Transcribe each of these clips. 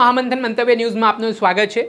મહામંથન મંતવ્ય ન્યૂઝમાં આપનું સ્વાગત છે।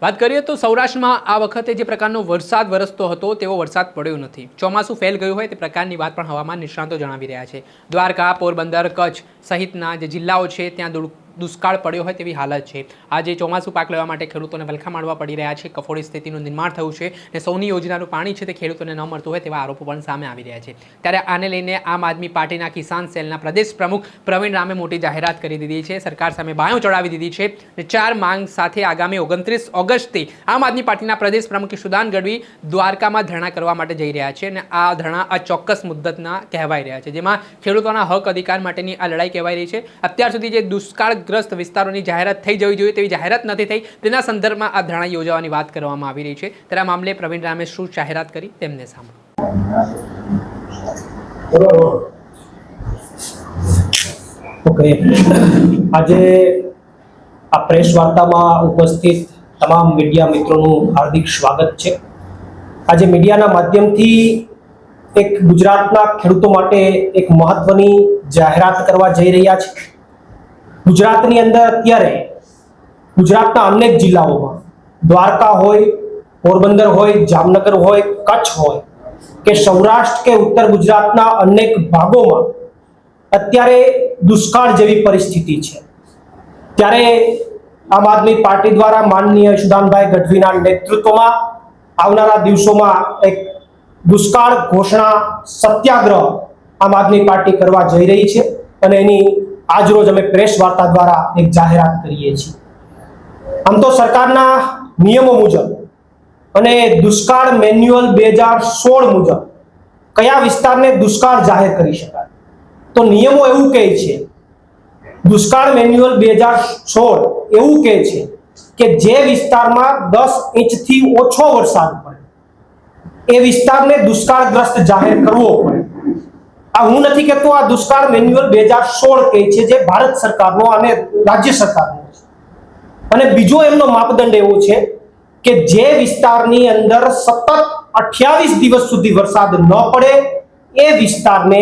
વાત કરીએ તો સૌરાષ્ટ્રમાં આ વખતે જે પ્રકારનો વરસાદ વરસતો હતો તેવો વરસાદ પડ્યો નથી। ચોમાસું ફેલ ગયું હોય તે પ્રકારની વાત પણ હવામાન નિષ્ણાતો જણાવી રહ્યા છે। દ્વારકા, પોરબંદર, કચ્છ સહિતના જે જિલ્લાઓ છે ત્યાં દુષ્કાળ પડ્યો હોય તેવી હાલત છે। આજે ચોમાસું પાક લેવા માટે ખેડૂતોને વલખા મારવા પડી રહ્યા છે। કફોડી સ્થિતિનું નિર્માણ થયું છે અને સૌની યોજનાનું પાણી છે તે ખેડૂતોને ન મળતું હોય તેવા આરોપો પણ સામે આવી રહ્યા છે। ત્યારે આને લઈને આમ આદમી પાર્ટીના કિસાન સેલના પ્રદેશ પ્રમુખ પ્રવીણ રામે મોટી જાહેરાત કરી દીધી છે। સરકાર સામે બાયો ચડાવી દીધી છે અને 4 માંગ સાથે આગામી 29 ઓગસ્ટથી આમ આદમી પાર્ટીના પ્રદેશ પ્રમુખ ઈશુદાન ગઢવી દ્વારકામાં ધરણા કરવા માટે જઈ રહ્યા છે અને આ ધરણા અચોક્કસ મુદ્દતના કહેવાઈ રહ્યા છે, જેમાં ખેડૂતોના હક અધિકાર માટેની આ લડાઈ કહેવાઈ રહી છે। અત્યાર સુધી જે દુષ્કાળગ્રસ્ત વિસ્તારોની જાહેરાત થઈ જવી જોઈએ તેવી જાહેરાત નથી થઈ, તેના સંદર્ભમાં આ ધરણા યોજવાની વાત કરવામાં આવી રહી છે। ત્યારે આ મામલે પ્રવીણ રામે શું જાહેરાત કરી તેમને સાંભળો। ઓકે, આજે આ પ્રેસ વાર્તામાં ઉપસ્થિત તમામ મીડિયા મિત્રોનું હાર્દિક સ્વાગત છે। આજે મીડિયાના માધ્યમથી એક ગુજરાતના ખેડૂતો માટે એક મહત્વની જાહેરાત કરવા જઈ રહ્યા છે। ગુજરાતની અંદર અત્યારે ગુજરાતના અનેક જિલ્લાઓમાં દ્વારકા હોય, પોરબંદર હોય, જામનગર હોય, કચ્છ હોય કે સૌરાષ્ટ્ર કે ઉત્તર ગુજરાતના અનેક ભાગોમાં અત્યારે દુષ્કાળ જેવી પરિસ્થિતિ છે। ત્યારે આમ આદમી પાર્ટી દ્વારા માનનીય ઈશુદાનભાઈ ગઢવીના નેતૃત્વમાં આવનારા દિવસોમાં એક દુષ્કાળ ઘોષણા સત્યાગ્રહ આમ આદમી પાર્ટી કરવા જઈ રહી છે અને એની આજરોજ અમે પ્રેસ વાર્તા દ્વારા એક જાહેરાત કરીએ છીએ। આમ તો સરકારના નિયમો મુજબ અને દુષ્કાળ મેન્યુઅલ 2016 મુજબ કયા વિસ્તારને દુષ્કાળ જાહેર કરી શકાય, તો નિયમો એવું કહે છે, દુષ્કાળ મેન્યુઅલ 2016 એવું કહે છે કે જે વિસ્તારમાં 10 ઇંચથી ઓછો વરસાદ પડે એ વિસ્તારને દુષ્કાળગ્રસ્ત જાહેર કરવો પડે। આ હું નથી કહેતો, આ દુષ્કાળ મેન્યુઅલ 2016 કહે છે, જે ભારત સરકારનો અને રાજ્ય સરકારનો છે। અને બીજો એમનો માપદંડ એવો છે કે જે વિસ્તારની અંદર સતત 28 દિવસ સુધી વરસાદ ન પડે એ વિસ્તારને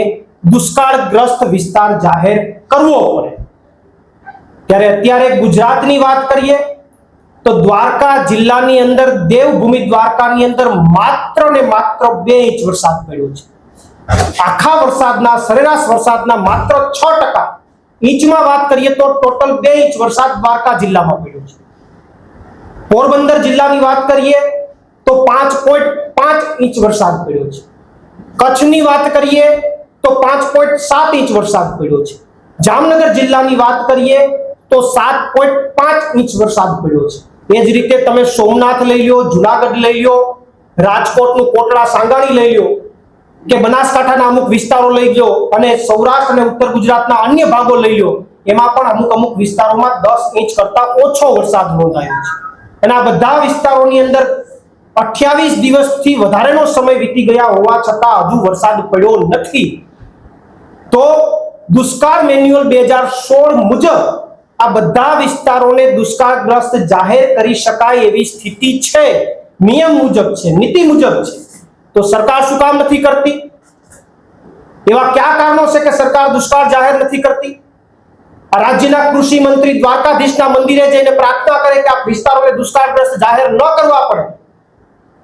દુષ્કાળગ્રસ્ત વિસ્તાર જાહેર કરવો પડે। ત્યારે અત્યારે ગુજરાતની વાત કરીએ તો દ્વારકા જિલ્લાની અંદર દેવભૂમિ દ્વારકાની અંદર માત્ર ને માત્ર 2 ઇંચ વરસાદ પડ્યો છે। આખા વરસાદના સરેરાશ વરસાદના માત્ર 6%, ઇંચમાં વાત કરીએ તો ટોટલ 2 ઇંચ વરસાદ દ્વારકા જિલ્લામાં પડ્યો છે। પોરબંદર જિલ્લાની વાત કરીએ તો 5.5 ઇંચ વરસાદ પડ્યો છે। કચ્છની વાત કરીએ તો 5.7 ઇંચ વરસાદ પડ્યો છે। જામનગર જિલ્લાની વાત કરીએ તો 7.5 ઇંચ વરસાદ પડ્યો છે। એ જ રીતે તમે સોમનાથ લઈ લો, જુનાગઢ લઈ લો, રાજકોટનું કોટડા સાંગાણી લઈ લો કે બનાસકાંઠાના અમુક વિસ્તારો લઈ લો અને સૌરાષ્ટ્ર અને ઉત્તર ગુજરાતના અન્ય ભાગો લઈ લો, એમાં પણ અમુક વિસ્તારોમાં 10 ઇંચ કરતા ઓછો વરસાદ નોંધાયો છે। અને આ બધા વિસ્તારોની અંદર 28 દિવસથી વધારેનો સમય વીતી ગયા હોવા છતાં હજુ વરસાદ પડ્યો નથી। તો દુષ્કાળ મેન્યુઅલ 2016 મુજબ આ બધા વિસ્તારોને દુષ્કાળગ્રસ્ત જાહેર કરી શકાય એવી સ્થિતિ છે, નિયમ મુજબ છે, નીતિ મુજબ છે। તો સરકાર શું કામ નથી કરતી? એવા કયા કારણો છે કે સરકાર દુષ્કાળ જાહેર નથી કરતી? આ રાજ્યના કૃષિ મંત્રી દ્વારકાધીશના મંદિરે જઈને પ્રાર્થના કરે કે આ વિસ્તારોને દુષ્કાળગ્રસ્ત જાહેર ન કરવા પડે,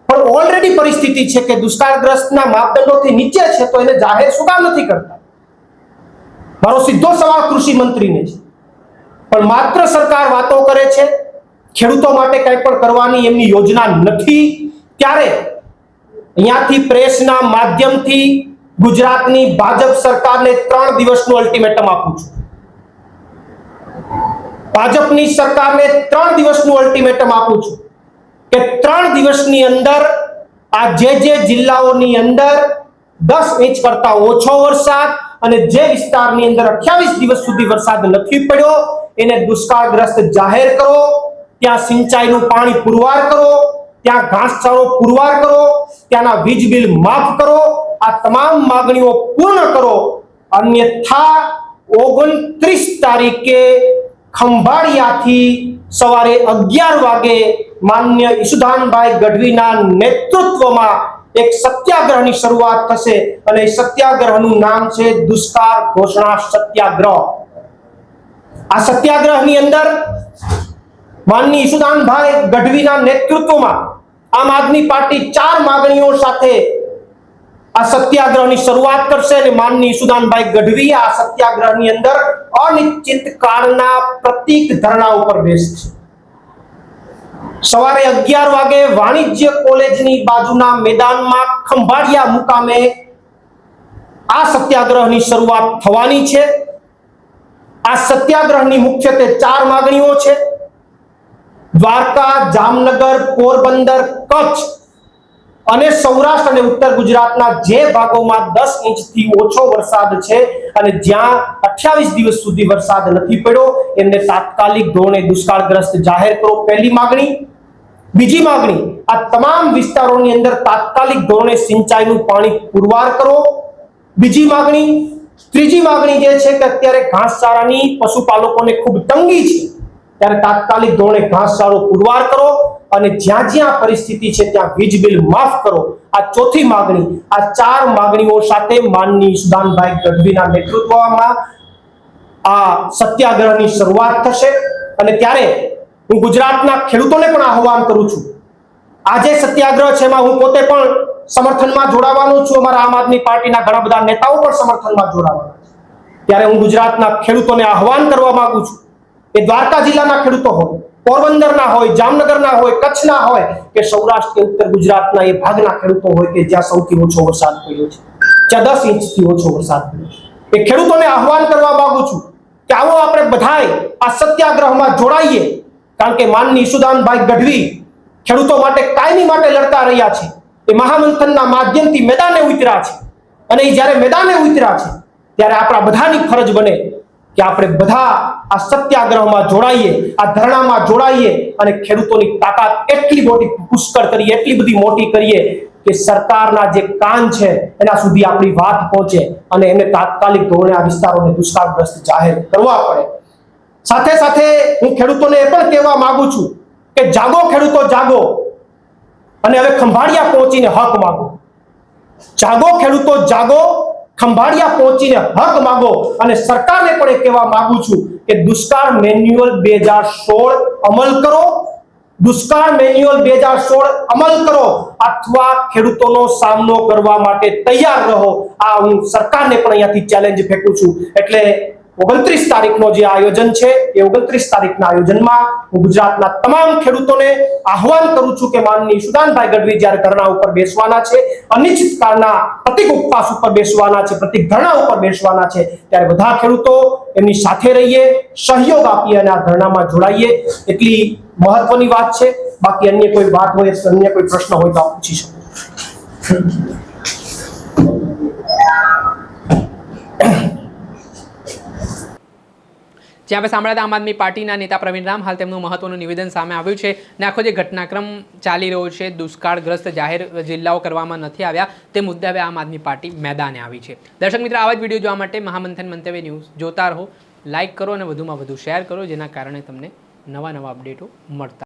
પણ ઓલરેડી પરિસ્થિતિ છે કે દુષ્કાળગ્રસ્તના માપદંડોથી નીચે છે, તો એને જાહેર શું કામ નથી કરતા? મારો સીધો સવાલ કૃષિ મંત્રીને છે। પણ માત્ર સરકાર વાતો કરે છે, ખેડૂતો માટે કંઈ પણ કરવાની એમની યોજના નથી। ત્યારે અહીંયાથી પ્રેસના માધ્યમથી ગુજરાતની ભાજપ સરકારને 3 દિવસનું અલ્ટિમેટમ આપું છું। ભાજપની સરકારને 3 દિવસનું અલ્ટિમેટમ આપું છું કે 3 દિવસની અંદર આ જે જિલ્લાઓની અંદર 10 ઇંચ કરતા ઓછો વરસાદ અને જે વિસ્તારની અંદર 28 દિવસ સુધી વરસાદ નથી પડ્યો એને દુષ્કાળગ્રસ્ત જાહેર કરો। ત્યાં સિંચાઈનું પાણી પુરવાર કરો, ત્યાં ઘાસચારો પુરવાર કરો, ત્યાંના વીજ બિલ માફ કરો। આ તમામ માંગણીઓ પૂર્ણ કરો, અન્યથા 29 તારીખે ખંભાળિયાથી સવારે 11 વાગે માનનીય ઈશુદાનભાઈ ગઢવીના નેતૃત્વમાં એક સત્યાગ્રહની શરૂઆત થશે અને સત્યાગ્રહનું નામ છે દુષ્કાળ ઘોષણા સત્યાગ્રહ। આ સત્યાગ્રહની અંદર માનની ઈશુદાનભાઈ ગઢવીના નેતૃત્વમાં આમ આદમી પાર્ટી 4 માંગણીઓ સાથે આ સત્યાગ્રહની શરૂઆત કરશે અને માનની ઈશુદાનભાઈ ગઢવી આ સત્યાગ્રહની અંદર અનિશ્ચિત કાળના પ્રતીક ધરણા ઉપર બેસશે. સવારે 11 વાગે વાણિજ્ય કોલેજની બાજુના મેદાનમાં ખંભાળિયા મુકામે આ સત્યાગ્રહની શરૂઆત થવાની છે. આ સત્યાગ્રહની મુખ્યત્વે 4 માંગણીઓ છે. દ્વારકા, જામનગર, પોરબંદર, કચ્છ અને સૌરાષ્ટ્ર અને ઉત્તર ગુજરાતના જે ભાગોમાં 10 ઇંચથી ઓછો વરસાદ છે અને જ્યાં 28 દિવસ સુધી વરસાદ નથી પડ્યો એમને તાત્કાલિક ધોરણે દુષ્કાળગ્રસ્ત જાહેર કરો, પહેલી માંગણી. બીજી માંગણી, આ તમામ વિસ્તારોની અંદર તાત્કાલિક ધોરણે સિંચાઈનું પાણી પુરવાર કરો. બીજી માંગણી. ત્રીજી માંગણી જે છે કે અત્યારે ઘાસચારાની પશુપાલકોને ખૂબ તંગી છે ત્યારે તાત્કાલિક ધોરણે ઘાસચારો પુરવાર કરો અને જ્યાં જ્યાં પરિસ્થિતિ છે ત્યાં વીજ બિલ માફ કરો. આ ચોથી માંગણી. આ 4 માંગણીઓ સાથે માનની ઈશુદાનભાઈ ગઢવીના નેતૃત્વમાં આ સત્યાગ્રહની શરૂઆત થશે અને ત્યારે હું ગુજરાતના ખેડૂતોને પણ આહવાન કરું છું. આ જે સત્યાગ્રહ છે એમાં હું પોતે પણ સમર્થનમાં જોડાવાનો છું. અમારા આમ આદમી પાર્ટીના ઘણા બધા નેતાઓ પણ સમર્થનમાં જોડાવાના છે. ત્યારે હું ગુજરાતના ખેડૂતોને આહવાન કરવા માંગુ છું. એ દ્વારકા જિલ્લાના ખેડૂતો હોય, પોરબંદરના હોય, જામનગરના હોય, કચ્છના હોય કે સૌરાષ્ટ્ર કે ઉત્તર ગુજરાતના એ ભાગના ખેડૂતો હોય કે જ્યાં સૌથી ઓછો વરસાદ પડ્યો છે, જ્યાં 10 ઇંચથી ઓછો વરસાદ પડ્યો છે, એ ખેડૂતોને આહવાન કરવા માંગુ છું કે આવો આપણે બધાય આ સત્યાગ્રહમાં જોડાઈએ. કારણ કે માનની ઈશુદાનભાઈ ગઢવી ખેડૂતો માટે કાયમી માટે લડતા રહ્યા છે. એ મહામંથનના માધ્યમથી મેદાને ઉતર્યા છે અને એ જ્યારે મેદાને ઉતર્યા છે ત્યારે આપણા બધાની ફરજ બને કે આપણે બધા આ સત્યાગ્રહમાં જોડાઈએ, આ ધરણામાં જોડાઈએ અને ખેડૂતોની તાકાત એટલી મોટી પુષ્કળ કરીએ, એટલી બધી મોટી કરીએ કે સરકારના જે કાન છે એના સુધી આપણી વાત પહોંચે અને એને તાત્કાલિક ધોરણે આ વિસ્તારોને દુષ્કાળગ્રસ્ત જાહેર કરવા પડે. સાથે સાથે હું ખેડૂતોને એ પણ કહેવા માંગુ છું કે જાગો ખેડૂતો, જાગો અને હવે ખંભાળિયા પહોંચીને હક માંગો. જાગો ખેડૂતો, જાગો, ખંભાળિયા પહોંચીને હક માંગો. અને સરકારને પણ એ કહેવા માંગુ છું કે દુષ્કાળ મેન્યુઅલ 2016 અમલ કરો. દુષ્કાળ મેન્યુઅલ 2016 અમલ કરો અથવા ખેડૂતોનો સામનો કરવા માટે તૈયાર રહો. આ હું સરકારને પણ અહીંયાથી ચેલેન્જ ફેંકું છું. એટલે 29 તારીખનો જે આયોજન છે એ 29 તારીખના આયોજનમાં હું ગુજરાતના તમામ ખેડૂતોને આહવાન કરું છું કે માનની ઈશુદાનભાઈ ગઢવી જ્યારે ધરણા ઉપર બેસવાના છે, અનિશ્ચિત કાળના પ્રતિક ઉપવાસ ઉપર બેસવાના છે, પ્રતિક ધરણા ઉપર બેસવાના છે, ત્યારે બધા ખેડૂતો એમની સાથે રહીએ, સહયોગ આપીએ અને આ ધરણામાં જોડાઈએ. એટલી મહત્વની વાત છે. બાકી અન્ય કોઈ વાત હોય, અન્ય કોઈ પ્રશ્ન હોય તો આપ પૂછી શકો. જ્યાં આપણે સાંભળ્યા આમ આદમી પાર્ટીના નેતા પ્રવીણ રામ, હાલ તેમનું મહત્વનું નિવેદન સામે આવ્યું છે અને આખો જે ઘટનાક્રમ ચાલી રહ્યો છે, દુષ્કાળગ્રસ્ત જાહેર જિલ્લાઓ કરવામાં નથી આવ્યા તે મુદ્દે હવે આમ આદમી પાર્ટી મેદાને આવી છે. દર્શક મિત્ર, આવા જ વિડીયો જોવા માટે મહામંથન મંતવ્ય ન્યૂઝ જોતા રહો, લાઇક કરો અને વધુમાં વધુ શેર કરો, જેના કારણે તમને નવા અપડેટો મળતા